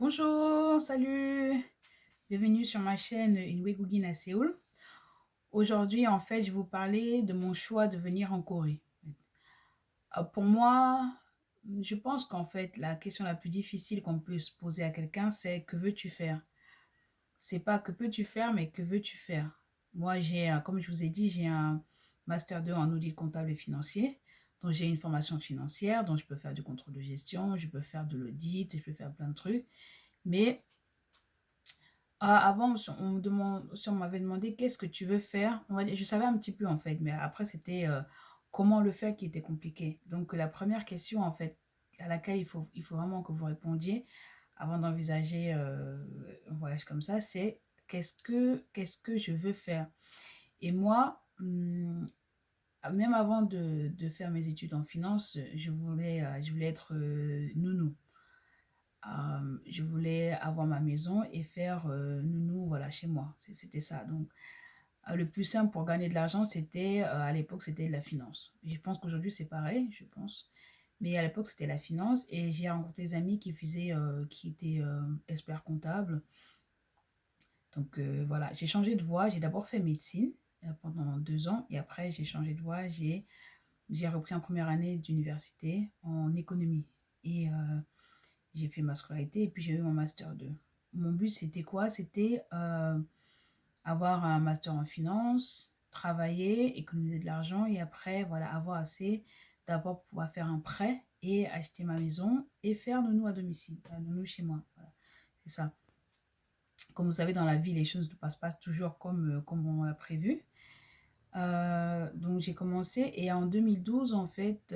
Bonjour, salut, bienvenue sur ma chaîne Inwegugin à Séoul. Aujourd'hui, en fait, je vais vous parler de mon choix de venir en Corée. Pour moi, je pense qu'en fait, la question la plus difficile qu'on peut se poser à quelqu'un, c'est que veux-tu faire? C'est pas que peux-tu faire, mais que veux-tu faire? Moi, comme je vous ai dit, j'ai un Master 2 en audit comptable et financier. Donc, j'ai une formation financière, donc je peux faire du contrôle de gestion, je peux faire de l'audit, je peux faire plein de trucs. Mais avant, si on m'avait demandé qu'est-ce que tu veux faire, je savais un petit peu en fait, mais après c'était comment le faire qui était compliqué. Donc la première question en fait à laquelle il faut vraiment que vous répondiez avant d'envisager un voyage comme ça, c'est qu'est-ce que je veux faire. Et moi, même avant de faire mes études en finance, je voulais être nounou. Je voulais avoir ma maison et faire nounou, voilà, chez moi. C'était ça. Donc, le plus simple pour gagner de l'argent, c'était, à l'époque, c'était de la finance. Je pense qu'aujourd'hui, c'est pareil, je pense. Mais à l'époque, c'était la finance. Et j'ai rencontré des amis qui étaient experts comptables. Donc, voilà, j'ai changé de voie. J'ai d'abord fait médecine pendant 2 ans. Et après, j'ai changé de voie. J'ai repris en première année d'université en économie. Et j'ai fait ma scolarité et puis j'ai eu mon master 2. Mon but, c'était quoi? C'était avoir un master en finance, travailler, économiser de l'argent et après, voilà, avoir assez d'abord pour pouvoir faire un prêt et acheter ma maison et faire nounou à domicile, nounou chez moi. Voilà, c'est ça. Comme vous savez, dans la vie, les choses ne passent pas toujours comme on l'a prévu. Donc j'ai commencé et en 2012, en fait,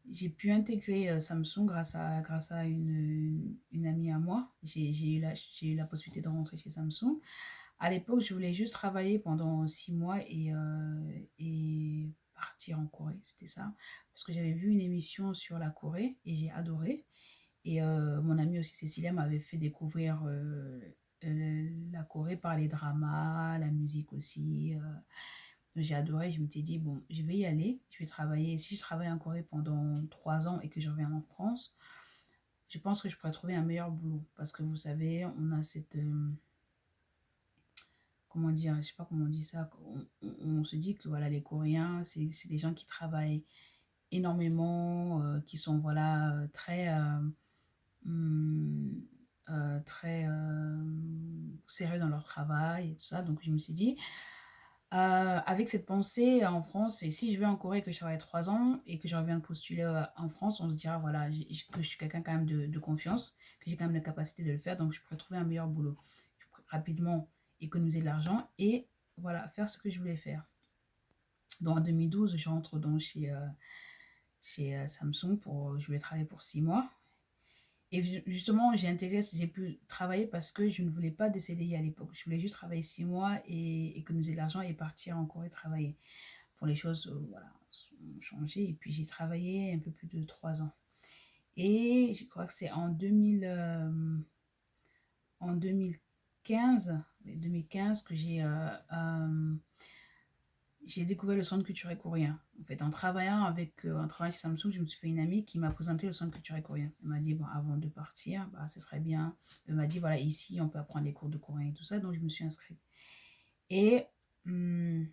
j'ai pu intégrer Samsung grâce à une amie à moi. J'ai eu la possibilité de rentrer chez Samsung. À l'époque, je voulais juste travailler pendant 6 mois et partir en Corée. C'était ça. Parce que j'avais vu une émission sur la Corée et j'ai adoré. Et mon amie aussi, Cécilia, m'avait fait découvrir la Corée par les dramas, la musique aussi. J'ai adoré, je m'étais dit, bon, je vais y aller, je vais travailler. Si je travaille en Corée pendant 3 ans et que je reviens en France, je pense que je pourrais trouver un meilleur boulot. Parce que vous savez, on a cette... comment dire, je sais pas comment on dit ça. On se dit que voilà, les Coréens, c'est des gens qui travaillent énormément, qui sont voilà, hum, très sérieux dans leur travail et tout ça. Donc je me suis dit, avec cette pensée en France, et si je vais en Corée, que je travaille 3 ans et que je reviens de postuler en France, on se dira, voilà, que je suis quelqu'un quand même de confiance, que j'ai quand même la capacité de le faire, donc je pourrais trouver un meilleur boulot. Je pourrais rapidement économiser de l'argent et voilà, faire ce que je voulais faire. Donc en 2012, je rentre donc chez Samsung je voulais travailler pour 6 mois. Et justement, j'ai pu travailler parce que je ne voulais pas de CDI à l'époque. Je voulais juste travailler 6 mois et économiser de l'argent et partir en Corée travailler. Pour les choses, voilà, ont changé. Et puis j'ai travaillé un peu plus de 3 ans. Et je crois que c'est en 2015 que j'ai découvert le centre culturel coréen. En fait, en travaillant en travaillant chez Samsung, je me suis fait une amie qui m'a présenté le centre culturel coréen. Elle m'a dit, bon, avant de partir, bah, ce serait bien. Elle m'a dit, voilà, ici, on peut apprendre des cours de coréen et tout ça. Donc, je me suis inscrite. Et hum,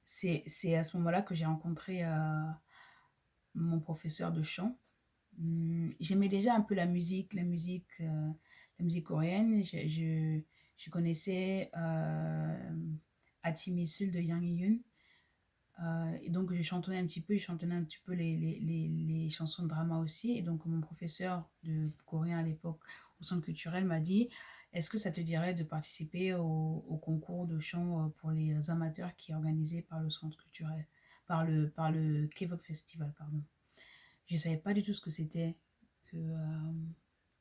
c'est à ce moment-là que j'ai rencontré mon professeur de chant. J'aimais déjà un peu la musique coréenne. Je connaissais Atimisul de Yang Hyun. Et donc je chantonnais un petit peu les chansons de drama aussi. Et donc mon professeur de coréen à l'époque au centre culturel m'a dit, est-ce que ça te dirait de participer au concours de chant pour les amateurs qui est organisé par le centre culturel, par le K-pop Festival, pardon. Je ne savais pas du tout ce que c'était que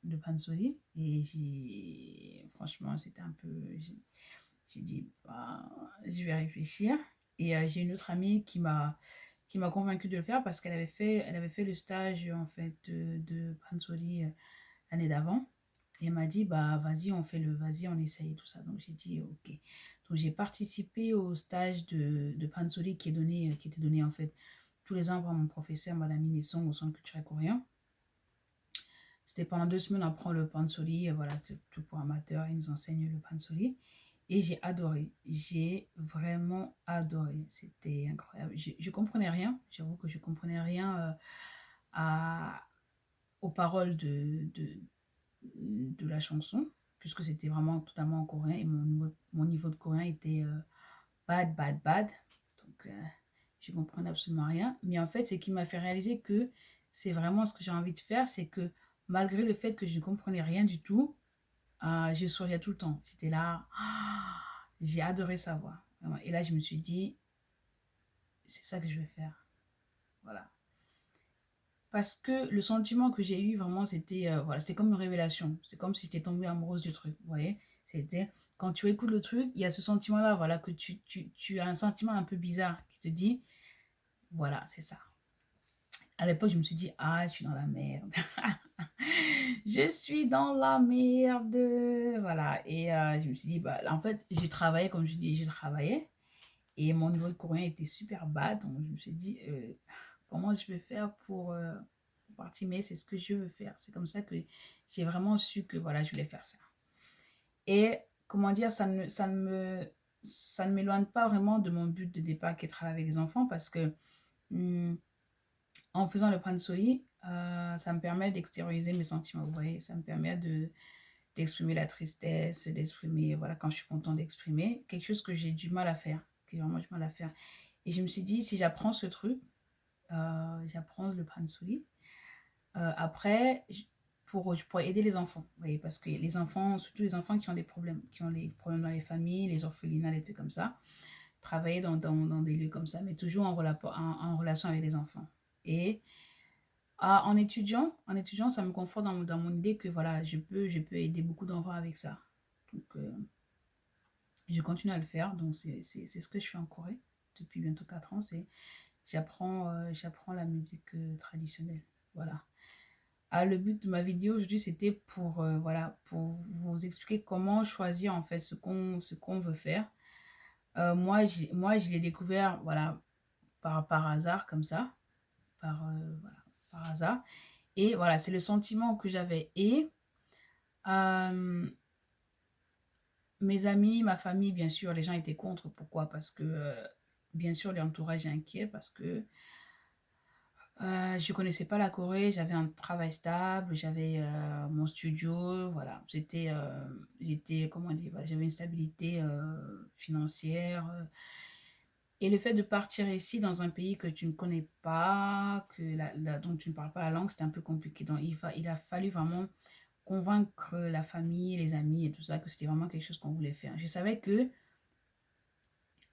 le pansori. Et franchement, c'était un peu... J'ai dit, bah, je vais réfléchir. Et j'ai une autre amie qui m'a convaincue de le faire parce qu'elle avait fait le stage en fait de pansori l'année d'avant. Et elle m'a dit, bah vas-y, vas-y, on essaye tout ça. Donc j'ai dit, ok. Donc j'ai participé au stage de pansori qui était donné en fait tous les ans par mon professeur, Madame Inesson, au Centre culturel coréen. C'était pendant 2 semaines, on apprend le pansori, voilà, c'est tout pour amateurs, ils nous enseignent le pansori. Et j'ai adoré, j'ai vraiment adoré, c'était incroyable. Je comprenais rien, j'avoue que je comprenais rien à, aux paroles de la chanson, puisque c'était vraiment totalement en coréen et mon niveau de coréen était bad, bad, bad. Donc, je comprenais absolument rien. Mais en fait, ce qui m'a fait réaliser que c'est vraiment ce que j'ai envie de faire, c'est que malgré le fait que je ne comprenais rien du tout, je souriais tout le temps. J'étais là, j'ai adoré sa voix. Vraiment. Et là, je me suis dit, c'est ça que je vais faire. Voilà. Parce que le sentiment que j'ai eu, vraiment, c'était voilà, c'était comme une révélation. C'est comme si j'étais tombée amoureuse du truc. Vous voyez? C'était, quand tu écoutes le truc, il y a ce sentiment-là, voilà, que tu as un sentiment un peu bizarre qui te dit, voilà, c'est ça. À l'époque, je me suis dit, ah, je suis dans la merde. Je suis dans la merde. Voilà. Et je me suis dit, bah, en fait, j'ai travaillé, comme je dis, j'ai travaillé. Et mon niveau de coréen était super bas. Donc, je me suis dit, comment je vais faire pour partir. Mais c'est ce que je veux faire. C'est comme ça que j'ai vraiment su que, voilà, je voulais faire ça. Et, comment dire, ça ne m'éloigne pas vraiment de mon but de départ qui est de travailler avec les enfants parce que, hum, en faisant le pansori, ça me permet d'extérioriser mes sentiments, vous voyez, ça me permet d'exprimer la tristesse, d'exprimer, voilà, quand je suis contente d'exprimer, quelque chose que j'ai du mal à faire, que j'ai vraiment du mal à faire. Et je me suis dit, si j'apprends ce truc, j'apprends le pansori, après, je pourrais aider les enfants, vous voyez, parce que les enfants, surtout les enfants qui ont des problèmes, qui ont des problèmes dans les familles, les orphelinats, les trucs comme ça, travailler dans des lieux comme ça, mais toujours en relation avec les enfants. Et en étudiant, ça me conforte dans mon idée que voilà, je peux aider beaucoup d'enfants avec ça. Donc, je continue à le faire. Donc, c'est ce que je fais en Corée depuis bientôt 4 ans. C'est j'apprends la musique traditionnelle. Voilà. Le but de ma vidéo aujourd'hui, c'était voilà, pour vous expliquer comment choisir en fait ce qu'on veut faire. Moi, je l'ai découvert voilà, par hasard, comme ça, voilà, par hasard. Et voilà, c'est le sentiment que j'avais. Et euh, mes amis, ma famille, bien sûr, les gens étaient contre. Pourquoi? Parce que, bien sûr, l'entourage est inquiet parce que je connaissais pas la Corée, j'avais un travail stable, j'avais mon studio, voilà. J'étais, comment dire, voilà, j'avais une stabilité financière. Et le fait de partir ici dans un pays que tu ne connais pas, dont tu ne parles pas la langue, c'était un peu compliqué. Donc, il a fallu vraiment convaincre la famille, les amis et tout ça, que c'était vraiment quelque chose qu'on voulait faire. Je savais que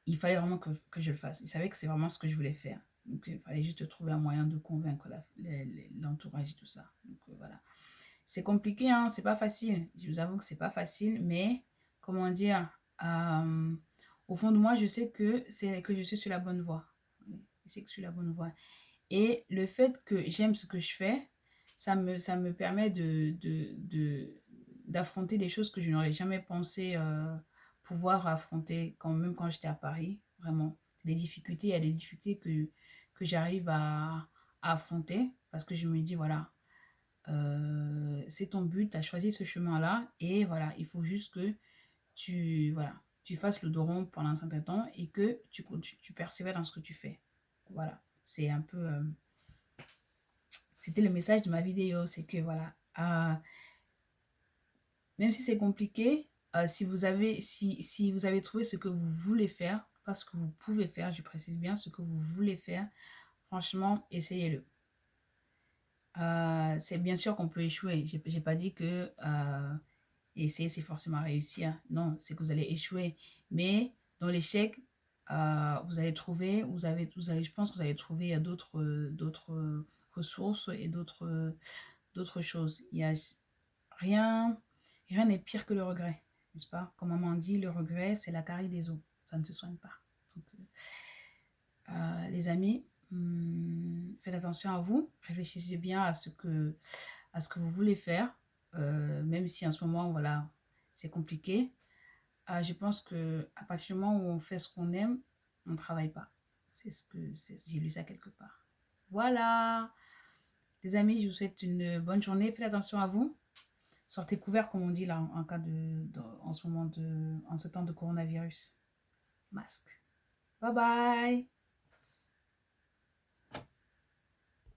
il fallait vraiment que je le fasse. Je savais que c'est vraiment ce que je voulais faire. Donc, il fallait juste trouver un moyen de convaincre l'entourage et tout ça. Donc, voilà. C'est compliqué, hein, c'est pas facile. Je vous avoue que c'est pas facile, mais comment dire, euh, au fond de moi, je sais que je suis sur la bonne voie. Je sais que je suis sur la bonne voie. Et le fait que j'aime ce que je fais, ça me permet d'affronter des choses que je n'aurais jamais pensé pouvoir affronter, même quand j'étais à Paris, vraiment. Les difficultés, il y a des difficultés que j'arrive à affronter parce que je me dis, voilà, c'est ton but, tu as choisi ce chemin-là et voilà, il faut juste que voilà, tu fasses le dos rond pendant un certain temps et que tu persévères dans ce que tu fais. Voilà, c'est un peu... c'était le message de ma vidéo, c'est que voilà, même si c'est compliqué, si vous avez trouvé ce que vous voulez faire, pas ce que vous pouvez faire, je précise bien ce que vous voulez faire, franchement, essayez-le. C'est bien sûr qu'on peut échouer. J'ai pas dit que essayer, c'est forcément réussir. Non, c'est que vous allez échouer. Mais dans l'échec, vous allez trouver, je pense que vous allez trouver d'autres ressources et d'autres choses. Rien, rien n'est pire que le regret, n'est-ce pas? Comme maman dit, le regret, c'est la carie des os. Ça ne se soigne pas. Donc, les amis, faites attention à vous. Réfléchissez bien à ce que vous voulez faire. Même si en ce moment, voilà, c'est compliqué. Je pense que à partir du moment où on fait ce qu'on aime, on ne travaille pas. J'ai lu ça quelque part. Voilà. Les amis, je vous souhaite une bonne journée. Faites attention à vous. Sortez couverts, comme on dit là, en cas en ce moment en ce temps de coronavirus. Masque. Bye bye.